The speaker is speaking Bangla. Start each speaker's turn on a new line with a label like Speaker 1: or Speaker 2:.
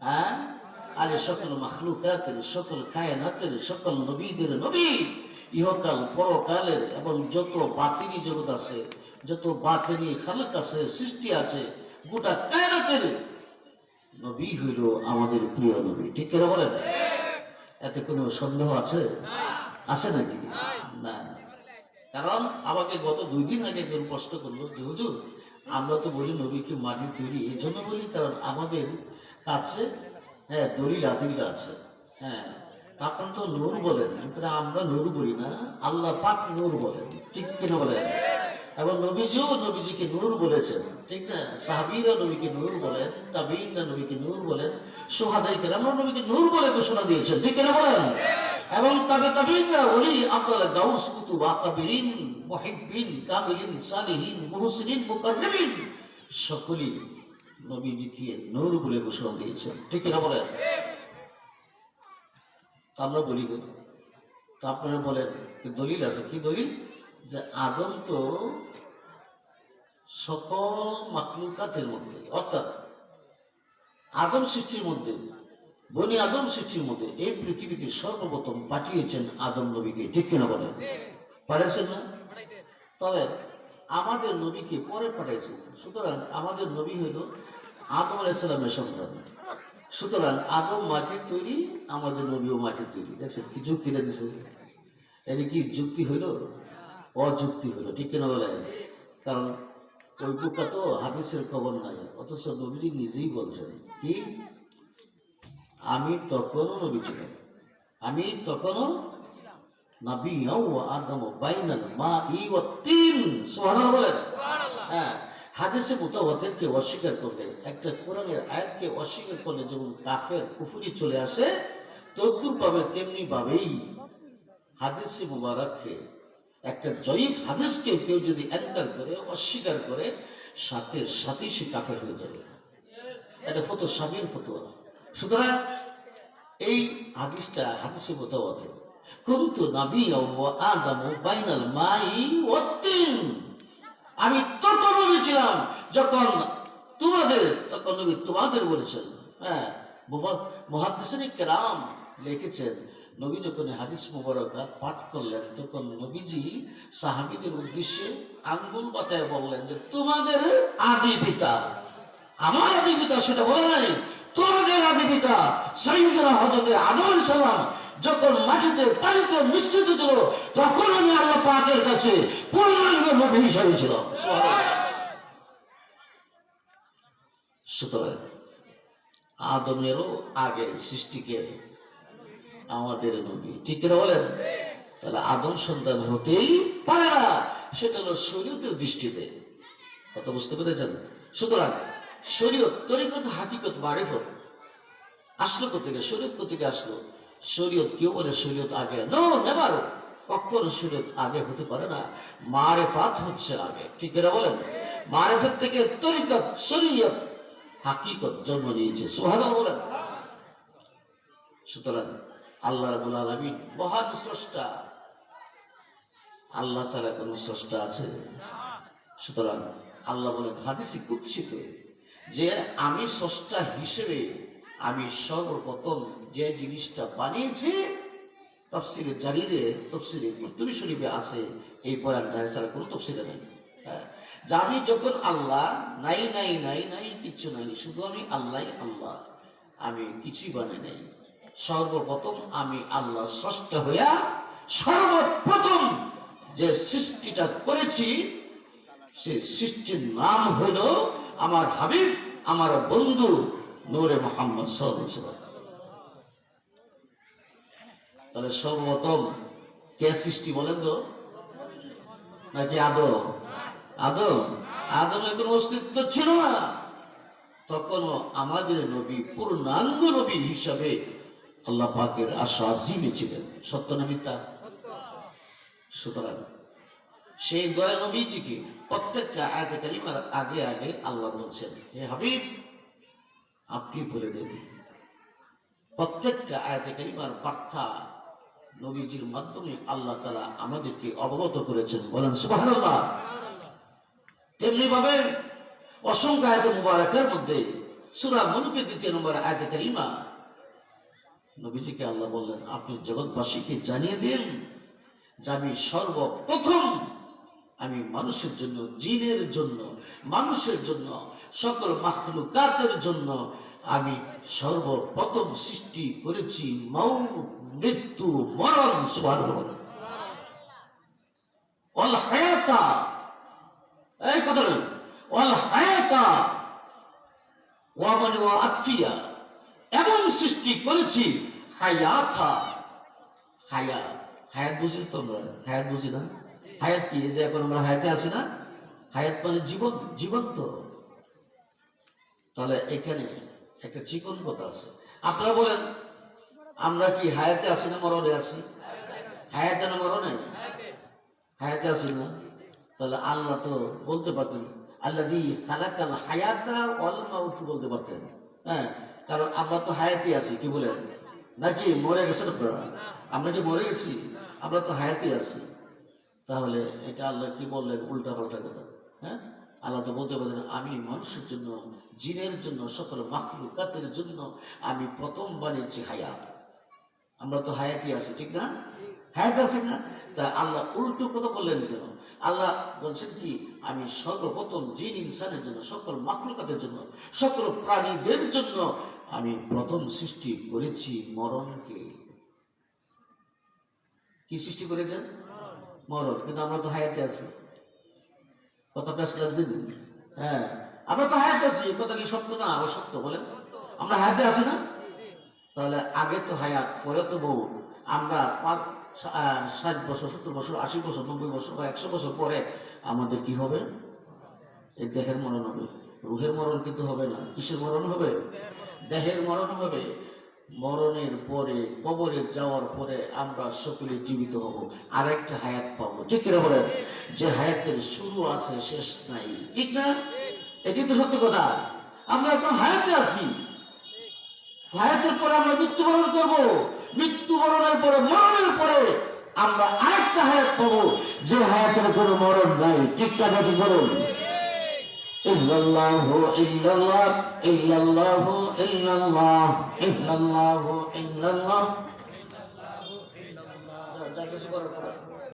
Speaker 1: হ্যাঁ, আরে সকল মাখলুকাতের, সকল কায়নাতের, সকল নবীদের নবী, ইহকাল পরকালের এবং যত বাতিনি জগৎ আছে, যত বাতিনি খালক আছে, সৃষ্টি আছে, গোটা কায়নাতের নবী হইল আমাদের প্রিয় নবী। ঠিক করে বলেন? এতে কোনো সন্দেহ আছে? আছে নাকি? না। কারণ আমাকে গত 2 দিন আগে কেউ প্রশ্ন করলো যে হুজুর, আমরা তো বলি নবী কি মাটির তৈরি, এই জন্য বলি কারণ আমাদের কাছে দলিল আদিল্লা আছে। হ্যাঁ, আপনারা তো নূর বলেন, আমরা নূর বলি না, আল্লাহ পাক নূর বলেন। ঠিক কিনা বলেন? এবং নবীজিও নবীজিকে নূর বলেছেন, ঠিক না? সাহাবীরা নবীকে নূর বলেন, তাবিঈনরা নবীকে নূর বলেন, শুহাদায়ে কেরামরা নবীকে নূর বলে ঘোষণা দিয়েছেন। ঠিক কিনা বলেন? এবং তাবিঈনরা ওলি, আব্দুল গাউস, কুতুব, আকাবিরিন, মুহিব্বিন, কামিলিন, সালিহিন, মুহসিনিন, মুকাররবিন সকলেই নবীজিকে নূর বলে ঘোষণা দিয়েছেন। ঠিক কিনা বলেন? তা আমরা বলি কেন? তা আপনারা বলেন দলিল আছে। কি দলিল? যে আদম তো সকল মাখলুকাতের মধ্যে, অর্থাৎ আদম সৃষ্টির মধ্যে, বনি আদম সৃষ্টির মধ্যে এই পৃথিবীতে সর্বপ্রথম পাঠিয়েছেন আদম নবীকে। ঠিক কিনা বলেন? পাঠিয়েছেন না? তবে আমাদের নবীকে পরে পাঠিয়েছেন। সুতরাং আমাদের নবী হইল আদম আলাইহিস সালামের সন্তান। সুতরাং আদম মাটির তৈরি, আমাদের নবীও মাটির তৈরি। দেখছেন কি যুক্তিটা দিছে? এটা কি যুক্তি হইল? অযুক্তি হইল। ঠিক কিনা বলেন? কারণ ওই বুকা তো হাদিসের খবর নাই, অথচ নবীজি নিজেই বলছেন কি, আমি তখনও নবী ছিলাম, আমি তখনও নবী আদম বাইনাল মাই ওয়া তিন। সুবহানাল্লাহ বলেন। হ্যাঁ, হাদিসে মুতাওয়াতিরকে অস্বীকার করলে, একটা কোরআনের আয়াতকে অস্বীকার করলে যেমন কাফের কুফরি চলে আসে, তদ্রূপ ভাবে তেমনি ভাবেই হাদিসে মুবারককে, একটা জয়ীফ হাদিসকে কেউ যদি এনকার করে, অস্বীকার করে, সাথে সাথেই সে কাফের হয়ে যাবে। এটা ফতোয়া, স্বামীর ফতোয়া। সুতরাং এই হাদিসটা হাদিসে মুতাওয়াতির, কুনতু নাবিয়্যাও ওয়া আদামু বাইনাল মাই ওয়া তিন। আমি তখন নবী ছিলাম যখন নবী তোমাদের বলেছেন। হ্যাঁ, মুহাদ্দিসিন কিরাম লিখেছেন, নবী যখন হাদিস মুবারকা পাঠ করলেন তখন নবীজি সাহাবীদের উদ্দেশ্যে আঙ্গুল বাতায় বললেন যে তোমাদের আদি পিতা, আমার আদি পিতা সেটা বলে নাই, তোমাদের আদি পিতা সাইয়্যিদুনা হযরত আদম আলাইহিস সালাম যখন মাটিতে পানিতে মিশ্রিত ছিল, তখন আমি আল্লাহ পাকের কাছে পূর্ণাঙ্গ নবী হিসাবে ছিলাম। সুতরাং আদমেরও আগে সৃষ্টিকে আমাদের নবী। ঠিক করে বলেন? তাহলে আদম সন্তান হতেই পারে না, সেটা হলো শরীয়তের দৃষ্টিতে। কথা বুঝতে পেরেছেন? সুতরাং শরীয়ত, তরিকত, হাকিকত, মারিফত আসলো কোথেকে? শরীয়ত কোথেকে আসলো? শরীয়ত, কেউ বলে শরীয়ত আগে, নো নেভার, কখনো শরীয়ত আগে হতে পারে না। মারিফাত হচ্ছে আগে। ঠিক করে বলেন? মারিফত থেকে তরিকত, শরীয়ত, হাকিকত জন্ম নিয়েছে। সুবহানাল্লাহ বলেন। সুতরাং আল্লাহ রাব্বুল আলামিন মহান স্রষ্টা, আল্লাহ ছাড়া কোনো স্রষ্টা আছে? সুতরাং আল্লাহ বলেন হাদিসে কুদসিতে যে আমি স্রষ্টা হিসেবে আমি সর্বপ্রথম যে জিনিসটা বানিয়েছি, তাফসিরে জারিরে, তাফসিরে কুরতুবী শরীফে আছে এই বয়ানটা, ছাড়া কোনো তাফসিরে নাই। যে আমি যখন আল্লাহ, নাই নাই নাই নাই কিচ্ছু নাই, শুধু আমি আল্লাহ, আল্লাহ, আমি কিছুই বানাই নাই। সর্বপ্রথম আমি আল্লাহ স্রষ্টা হইয়া সর্বপ্রথম যে সৃষ্টিটা করেছি, সেই সৃষ্টির নাম হইল আমার হাবিব, আমার বন্ধু নূরে মুহাম্মদ সাল্লাল্লাহু আলাইহি ওয়াসাল্লাম। তাহলে সর্বপ্রথম কে সৃষ্টি বলেন তো? নাকি আদম? আদম? আদমের কোনো অস্তিত্ব ছিল না, তখনও আমাদের নবী পূর্ণাঙ্গ নবী হিসাবে আল্লাহ পাকের আশা আজিমে ছিলেন। সত্য না মিথ্যা? সুতরাং সেই দয়াল নবীজিকে প্রত্যেকটা আয়াতে কারিমার আগে আগে আল্লাহ বলছেন, হে হাবিব আপনি বলে দেন। প্রত্যেকটা আয়াতে কারিমার বার্তা নবীজির মাধ্যমে আল্লাহ তাআলা আমাদেরকে অবগত করেছেন। বলেন সুবহানাল্লাহ। তেমনি ভাবে অসংখ্য আয়াতে মুবারাকার মধ্যে সূরা মুলুকের 2 নম্বর আয়াতে কারিমা নবীজিকে আল্লাহ বললেন, আপনি জগৎবাসীকে জানিয়ে দিন যে আমি সর্বপ্রথম আমি মানুষের জন্য, জিনের জন্য, মানুষের জন্য, সকল মাখলুকাতের জন্য আমি সর্বপ্রথম সৃষ্টি করেছি মৌত, মৃত্যু, মরণ। সুবহানাল্লাহ। ওয়াল হায়াতা, এই কথা বলেন, ওয়াল হায়াতা ওয়া মান ওয়া আতফিয়া, এবং সৃষ্টি করেছি হায়াতা। হায়াত, হায়াত বুঝি তোমরা? হায়াত বুঝি না? হায়াত কি? যে এখন আমরা হায়াতে আছি না, হায়াত মানে জীবন, জীবন্ত। তাহলে এখানে একটা চিকন কথা আছে। আপনারা বলেন, আমরা কি হায়াতে আছি না মরণে আছি? হায়াতে না মরণে? হায়াতে আছি না? তাহলে আল্লাহ তো বলতে পারতেন আল্লাযী খালাকাল হায়াতা ওয়াল মাউত, বলতে পারতেন। হ্যাঁ, কারণ আমরা তো হায়াতে আছি। কি বলেন? নাকি মরে গেছেন আপনারা? আমরা কি মরে গেছি? আমরা তো হায়াতে আছি। তাহলে এটা আল্লাহ কি বললেন? উল্টা পাল্টা কথা। হ্যাঁ, আল্লাহ তো বলতে পারেন আমি মানুষের জন্য, জিনের জন্য, সকল মাখলুকাতের জন্য আমি প্রথম বানিয়েছি হায়াত। আমরা তো হায়াতি আছি, ঠিক না? হায়াত আছে না? তা আল্লাহ উল্টো কথা বললেন কেন? আল্লাহ বলছেন কি, আমি সর্বপ্রথম জিন ইনসানের জন্য, সকল মাখলুকাতের জন্য, সকল প্রাণীদের জন্য আমি প্রথম সৃষ্টি করেছি মরণকে। কি সৃষ্টি করেছেন? মরণ। কিন্তু আমরা তো হায়াতে আছি। কথা প্যাস লাগছে? হ্যাঁ, আমরা তো হায়াতে আছি। কথা কি সত্য না? আবার সত্য বলেন, আমরা হায়াতে আছি না? তাহলে আগে তো হায়াত, পরে তো বউ। আমরা 60 বছর, 70 বছর, 80 বছর, 90 বছর বা 100 বছর পরে আমাদের কি হবে? এই দেহের মরণ হবে। রুহের মরণ কিন্তু হবে না। কিসের মরণ হবে? দেহের মরণ হবে। মরণের পরে, কবরে যাওয়ার পরে আমরা সকলে জীবিত হব, আরেকটা হায়াত পাবো। ঠিক করে বলেন, যে হায়াতের শুরু আছে, শেষ নাই। ঠিক না? এটি তো সত্য কথা। আমরা এখন হায়াতে আছি। হায়াতের পরে আমরা মৃত্যুবরণ করব। মৃত্যুবরণের পরে, মরণের পরে আমরা আরেকটা হায়াত পাবো, যে হায়াতের কোনো মরণ নাই। ঠিক না? ঠিক বলুন। ইল্লাল্লাহু ইল্লাল্লাহ, ইল্লাল্লাহু ইল্লাল্লাহ, ইল্লাল্লাহু ইল্লাল্লাহ। যা কিছু করার